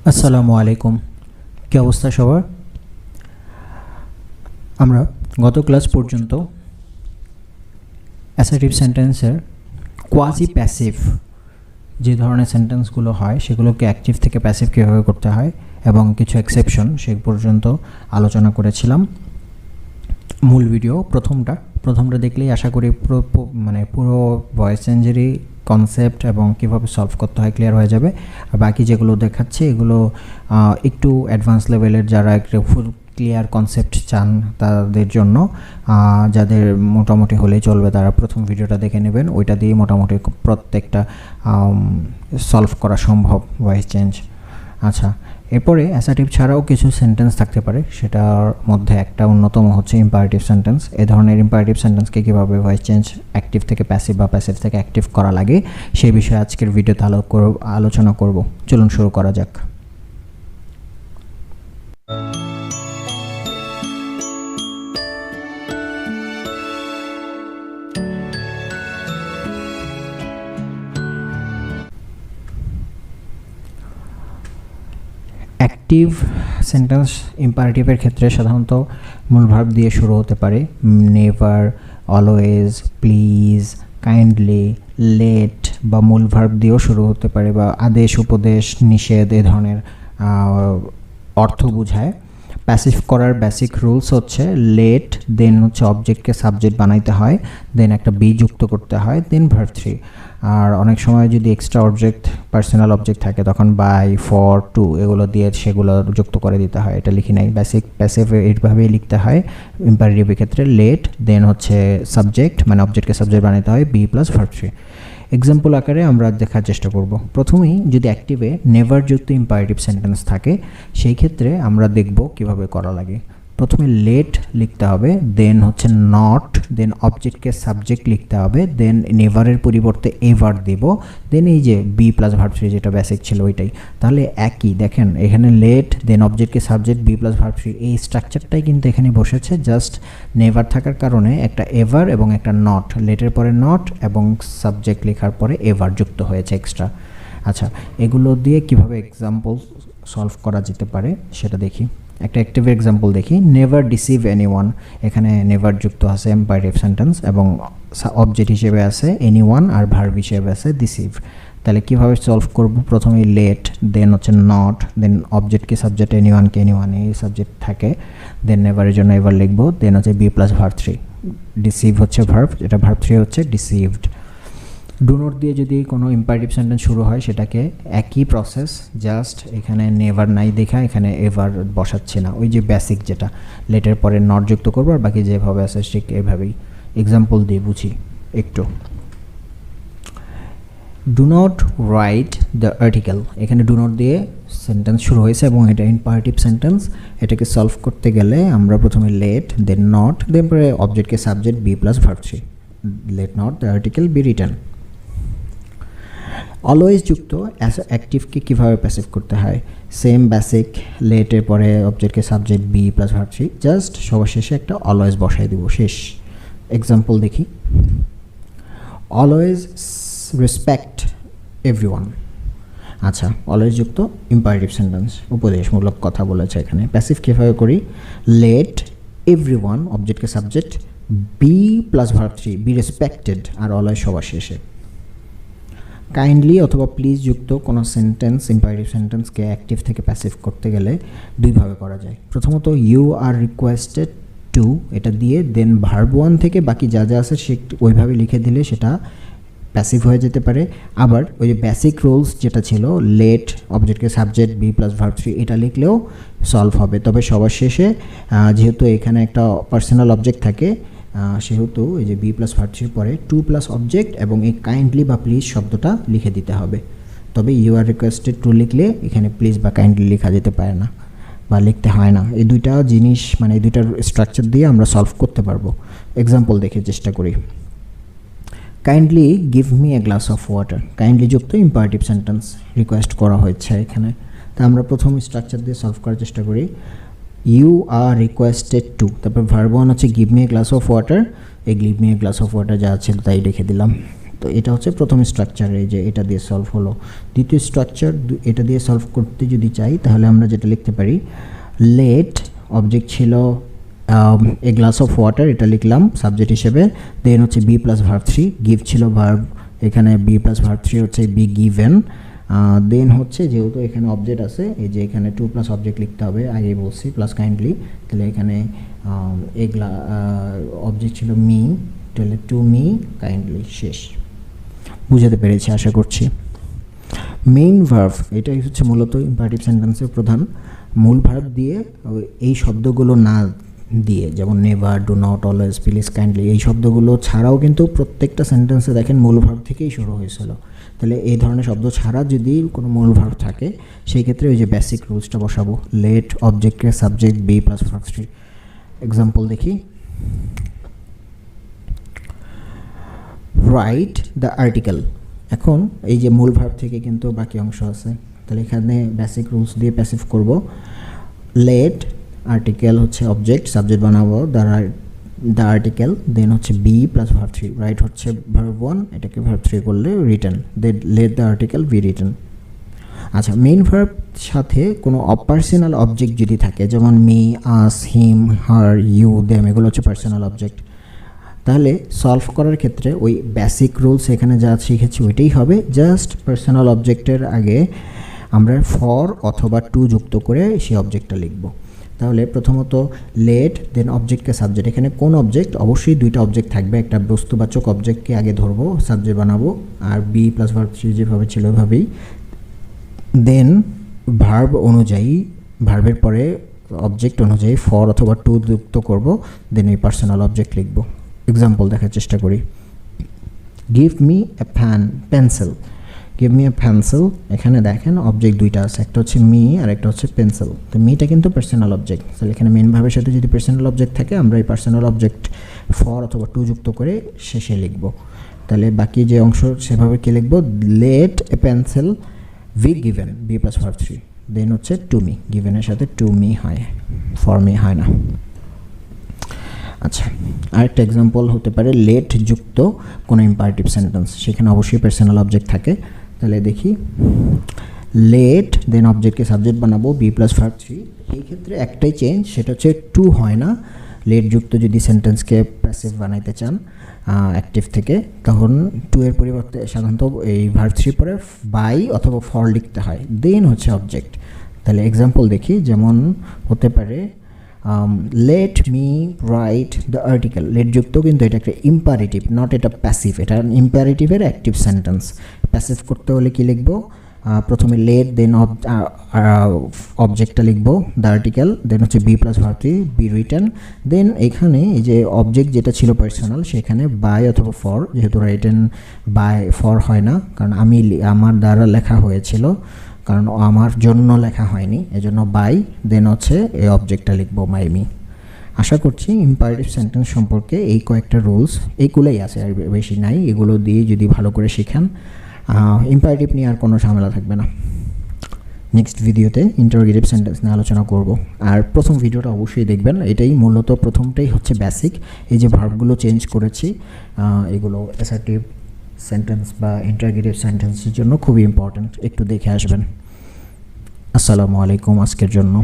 আসসালামু আলাইকুম। কি অবস্থা সবার? আমরা গত ক্লাস পর্যন্ত অ্যাসার্টিভ সেন্টেন্সের কোয়াজি প্যাসিভ যে ধরনের সেন্টেন্সগুলো হয় সেগুলোকে অ্যাক্টিভ থেকে প্যাসিভ কীভাবে করতে হয় এবং কিছু এক্সেপশন সে পর্যন্ত আলোচনা করেছিলাম। মূল ভিডিও প্রথমটা দেখলেই আশা করি পুরো ভয়েস চেঞ্জেরই কনসেপ্ট এবং কীভাবে সলভ করতে হয় ক্লিয়ার হয়ে যাবে। আর বাকি যেগুলো দেখাচ্ছে এগুলো একটু অ্যাডভান্স লেভেলের, যারা একটু ফুল ক্লিয়ার কনসেপ্ট চান তাদের জন্য। যাদের মোটামুটি হলেই চলবে তারা প্রথম ভিডিওটা দেখে নেবেন, ওইটা দিয়ে মোটামুটি প্রত্যেকটা সলভ করা সম্ভব ভয়েস চেঞ্জ। আচ্ছা, এরপরে অ্যাসার্টিভ ছাড়াও কিছু সেন্টেন্স থাকতে পারে, সেটার মধ্যে একটা অন্যতম হচ্ছে ইম্পারেটিভ সেন্টেন্স। এই ধরনের ইম্পারেটিভ সেন্টেন্সকে কীভাবে ভয়েস চেঞ্জ অ্যাক্টিভ থেকে প্যাসিভ বা প্যাসিভ থেকে অ্যাক্টিভ করা লাগে সেই বিষয়ে আজকের ভিডিওতে আলোচনা করব। চলুন শুরু করা যাক। অ্যাক্টিভ সেন্টেন্স ইম্পারেটিভের ক্ষেত্রে সাধারণত মূল ভার্ব দিয়ে শুরু হতে পারে। Never, always, please, kindly, let বা মূল ভার্ব দিয়েও শুরু হতে পারে, বা আদেশ, উপদেশ, নিষেধ এ ধরনের অর্থ বোঝায়। প্যাসিভ করার বেসিক রুলস হচ্ছে লেট, দেন হচ্ছে অবজেক্টকে সাবজেক্ট বানাইতে হয়, দেন একটা বি যুক্ত করতে হয়, দেন ভার্ব 3। আর অনেক সময় যদি এক্সট্রা অবজেক্ট, পার্সোনাল অবজেক্ট থাকে তখন বাই, ফর, টু এগুলো দিয়ে সেগুলো যুক্ত করে দিতে হয়। এটা লিখি নাই, বেসিক প্যাসিভ এইভাবেই লিখতে হয়। ইম্পারেটিভের ক্ষেত্রে লেট, দেন হচ্ছে সাবজেক্ট মানে অবজেক্টকে সাবজেক্ট বানাইতে হয়, বি প্লাস ভার্ব 3। এক্সাম্পল আকারে আমরা দেখার চেষ্টা করব। প্রথমেই যদি অ্যাক্টিভে নেভার যুক্ত ইম্পারেটিভ সেন্টেন্স থাকে সেই ক্ষেত্রে আমরা দেখব কিভাবে করা লাগে। প্রথমে লেট লিখতে হবে, দেন হচ্ছে নট, দেন অবজেক্টকে সাবজেক্ট লিখতে হবে, দেন নেভারের পরিবর্তে এভার দেব, দেন এই যে বি প্লাস ভার্ব 3 যেটা বেসিক ছিল ওইটাই। তাহলে একই দেখেন এখানে late, then অবজেক্টকে subject, be plus verb 3 এই স্ট্রাকচারটাই কিন্তু এখানে বসেছে। জাস্ট নেভার থাকার কারণে একটা এভার এবং একটা নট, লেটের পরে নট এবং সাবজেক্ট লেখার পরে এভার যুক্ত হয়েছে এক্সট্রা। আচ্ছা, এগুলো দিয়ে কিভাবে এক্সাম্পল সলভ করা যেতে পারে সেটা দেখি। একটা অ্যাক্টিভ এক্সাম্পল দেখি। নেভার ডিসিভ এনিওয়ান, এখানে নেভার যুক্ত আছে ইম্পারেটিভ সেন্টেন্স এবং অবজেক্ট হিসেবে আছে এনিওয়ান আর ভার্ব হিসেবে আছে ডিসিভ। তাহলে কীভাবে সলভ করব? প্রথমে লেট, দেন হচ্ছে নট, দেন অবজেক্টকে সাবজেক্ট, এনিওয়ানকে এনিওয়ান এই সাবজেক্ট থাকে, দেন নেভারের জন্য এভার লিখব, দেন হচ্ছে বি প্লাস ভার্ব 3, ডিসিভ হচ্ছে ভার্ব, এটা ভার্ব 3 হচ্ছে ডিসিভড। ডু নট দিয়ে যদি কোনো ইম্পারেটিভ সেন্টেন্স শুরু হয় সেটাকে একই প্রসেস, জাস্ট এখানে নেভার নাই দেখা এখানে এভার বসাচ্ছি না, ওই যে বেসিক যেটা লেটের পরে নট যুক্ত করবো আর বাকি যেভাবে আছে ঠিক এভাবেই। এক্সাম্পল দিয়ে বুঝি একটু। Do not right the article, এখানে ডু নট দিয়ে সেন্টেন্স শুরু হয়েছে এবং এটা ইম্পারেটিভ সেন্টেন্স। এটাকে সলভ করতে গেলে আমরা প্রথমে লেট, দেন নট, দেন পরে অবজেক্টকে subject, be plus verb 3, let not the article be written. Always যুক্ত অ্যাক্টিভকে কীভাবে প্যাসিভ করতে হয়? সেম বেসিক, লেটের পরে অবজেক্টকে subject, be plus verb 3, just সবার শেষে একটা অলওয়েজ বসাই দেবো, শেষ। এক্সাম্পল দেখি। Always respect everyone. আচ্ছা, অলওয়েজ যুক্ত ইম্পারেটিভ সেন্টেন্স, উপদেশমূলক কথা বলেছে এখানে। প্যাসিভ কীভাবে করি? লেট এভরিওয়ান, অবজেক্টকে subject, be plus verb 3, be respected আর অলওয়েজ সবার শেষে। কাইন্ডলি অথবা প্লিজ যুক্ত কোনো সেন্টেন্স, ইম্পারেটিভ সেন্টেন্সকে অ্যাক্টিভ থেকে প্যাসিভ করতে গেলে দুইভাবে করা যায়। প্রথমত ইউ আর রিকোয়েস্টেড টু এটা দিয়ে দেন ভার্ব 1 থেকে বাকি যা যা আছে সে ওইভাবে লিখে দিলে সেটা প্যাসিভ হয়ে যেতে পারে। আবার ওই যে বেসিক রুলস যেটা ছিল লেট, অবজেক্টকে সাবজেক্ট, বি প্লাস ভার্ব 3 এটা লিখলেও সলভ হবে। তবে সবার শেষে যেহেতু এখানে একটা পার্সোনাল অবজেক্ট থাকে সেহেতু এই যে বি প্লাস ভার্ব 3 পরে টু প্লাস অবজেক্ট এবং এই কাইন্ডলি বা প্লিজ শব্দটা লিখে দিতে হবে। তবে ইউ আর রিকোয়েস্টেড টু লিখলে এখানে প্লিজ বা কাইন্ডলি লেখা যেতে পারে না বা লিখতে হয় না। এই দুইটা জিনিস মানে এই দুইটার স্ট্রাকচার দিয়ে আমরা সলভ করতে পারবো। এক্সাম্পল দেখে চেষ্টা করি। Kindly give me a glass of water, kindly যুক্ত ইম্পারেটিভ সেন্টেন্স রিকোয়েস্ট করা হয়েছে এখানে। তা আমরা প্রথম স্ট্রাকচার দিয়ে সলভ করার চেষ্টা করি। ইউ আর রিকোয়েস্টেড টু, তারপর ভার্ব 1 হচ্ছে give me a glass of water, এই give me a glass of water যা ছিল তাই লিখে দিলাম। তো এটা হচ্ছে প্রথম স্ট্রাকচার, এই যে এটা দিয়ে সলভ হলো। দ্বিতীয় স্ট্রাকচার, এটা দিয়ে সলভ করতে যদি চাই তাহলে আমরা যেটা লিখতে পারি, লেট অবজেক্ট ছিল এ গ্লাস অফ ওয়াটার, এটা লিখলাম সাবজেক্ট হিসেবে। দেন হচ্ছে বি প্লাস ভার্ব 3, গিভ ছিল ভার্ব, এখানে বি প্লাস ভার্ব 3 হচ্ছে বি গিভেন। দেন হচ্ছে যেহেতু এখানে অবজেক্ট আছে, এই যে এখানে 2 প্লাস অবজেক্ট লিখতে হবে, আগে বলছি প্লাস কাইন্ডলি, তাহলে এখানে এগুলা অবজেক্ট ছিল মি, তাহলে টু মি কাইন্ডলি। শেষ, বুঝাতে পেরেছি আশা করছি। মেইন ভার্ব, এটাই হচ্ছে মূলত ইম্পারেটিভ সেন্টেন্সের প্রধান। মূল ভার্ব দিয়ে এই শব্দগুলো না দিয়ে, যেমন never, do not, always, please, kindly, এই শব্দগুলো ছাড়াও কিন্তু প্রত্যেকটা সেন্টেন্সে দেখেন মূল ভার্ব থেকেই শুরু হয়েছিল। তাহলে এই ধরনের শব্দ ছাড়া যদি কোনো মূল ভার্ব থাকে, সেই ক্ষেত্রে ওই যে বেসিক রুলসটা বসাবো, লেট অবজেক্টের subject be plus verb 3। Example দেখি, রাইট দ্য আর্টিকেল। এখন এই যে মূল ভার্ব থেকে কিন্তু বাকি অংশ আছে, তাহলে এখানে বেসিক রুলস দিয়ে প্যাসিভ করব। লেট আর্টিকেল হচ্ছে অবজেক্ট, সাবজেক্ট বানাবো দ্য আর্টিকেল, দেন হচ্ছে বি প্লাস ভার্ব 3, রাইট হচ্ছে ভার্ব 1, এটাকে ভার্ব 3 করলে written, then let the article be written. আচ্ছা, মেইন ভার্ব সাথে কোনো পার্সোনাল অবজেক্ট যদি থাকে, যেমন me, us, him, her, you, them, এগুলো হচ্ছে পার্সোনাল অবজেক্ট, তাহলে সলভ করার ক্ষেত্রে ওই বেসিক রুলস এখানে যা শিখেছি ওইটাই হবে, জাস্ট পার্সোনাল অবজেক্টের আগে আমরা ফর অথবা টু যুক্ত করে সেই অবজেক্টটা লিখব। তাহলে প্রথমত লেট, দেন অবজেক্টকে সাবজেক্ট, এখানে কোন অবজেক্ট, অবশ্যই দুইটা অবজেক্ট থাকবে, একটা বস্তুবাচক অবজেক্টকে আগে ধরবো, সাবজেক্ট বানাবো, আর বি প্লাস ভার্ব 3 যেভাবে ছিল ওইভাবেই। দেন ভার্ব অনুযায়ী, ভার্বের পরে অবজেক্ট অনুযায়ী ফর অথবা টু যুক্ত করব, দেন এই পার্সোনাল অবজেক্ট লিখব। এক্সাম্পল দেখার চেষ্টা করি, give me a pencil, give me a pencil, এখানে দেখেন অবজেক্ট দুইটা আছে, একটা হচ্ছে মি আর একটা হচ্ছে পেন্সিল। তো মিটা কিন্তু পার্সোনাল অবজেক্ট, তাহলে এখানে মেন ভার্বের সাথে যদি পার্সোনাল অবজেক্ট থাকে, আমরা এই পার্সোনাল অবজেক্ট ফর অথবা টু যুক্ত করে শেষে লিখব। তাহলে বাকি যে অংশ সেভাবে কি লিখব, let a pencil be given, be plus verb 3, then হচ্ছে টু মি, গিভেনের সাথে টু মি হয়, ফর মি হয় না। আচ্ছা, আরেকটা এক্সাম্পল হতে পারে লেট যুক্ত কোনো ইম্পারেটিভ সেন্টেন্স, সেখানে অবশ্যই পার্সোনাল অবজেক্ট থাকে। তাহলে দেখি, লেট, দেন অবজেক্টকে সাবজেক্ট বানাবো বি প্লাস ভার্ব 3, এই ক্ষেত্রে একটাই চেঞ্জ, সেটা হচ্ছে টু হয় না। লেট যুক্ত যদি সেন্টেন্সকে প্যাসিভ বানাইতে চান অ্যাক্টিভ থেকে, তখন টু এর পরিবর্তে সাধারণত এই ভার্ব 3 পরে বাই অথবা ফর লিখতে হয়, দেন হচ্ছে অবজেক্ট। তাহলে এক্সাম্পল দেখি, যেমন হতে পারে let me write the article, let যুক্ত কিন্তু এটা একটা ইম্পারেটিভ, নট এটা প্যাসিভ, এটা ইম্পারেটিভের অ্যাক্টিভ সেন্টেন্স। প্যাসিভ করতে হলে কি লিখবো, প্রথমে লেট, দেন অবজেক্টটা লিখবো দ্য আর্টিকেল, দেন হচ্ছে be plus verb 3, be return, then এখানে এই যে অবজেক্ট যেটা ছিল পার্সোনাল, সেখানে বাই অথবা ফর, যেহেতু রিটার্ন বাই ফর হয় না, কারণ আমার দ্বারা লেখা হয়েছিল, কারণ আমার জন্য লেখা হয়নি, এজন্য বাই, দেন হচ্ছে এই অবজেক্টটা লিখবো মাই মি। আশা করছি ইম্পারেটিভ সেন্টেন্স সম্পর্কে এই কয়েকটা রুলস, এইগুলোই আছে, আর বেশি নাই, এগুলো দিয়ে যদি ভালো করে শেখান, ইম্পারেটিভ নিয়ে আর কোনো ঝামেলা থাকবে না। নেক্সট ভিডিওতে ইন্টারোগেটিভ সেন্টেন্স নিয়ে আলোচনা করব, আর প্রথম ভিডিওটা অবশ্যই দেখবেন, এটাই মূলত প্রথমটাই হচ্ছে বেসিক। এই যে ভার্বগুলো চেঞ্জ করেছি, এগুলো অ্যাসার্টিভ সেন্টেন্স বা ইন্টারোগেটিভ সেন্টেন্সের জন্য খুবই ইম্পর্ট্যান্ট, একটু দেখে আসবেন। আসসালামু আলাইকুম আজকের জন্য।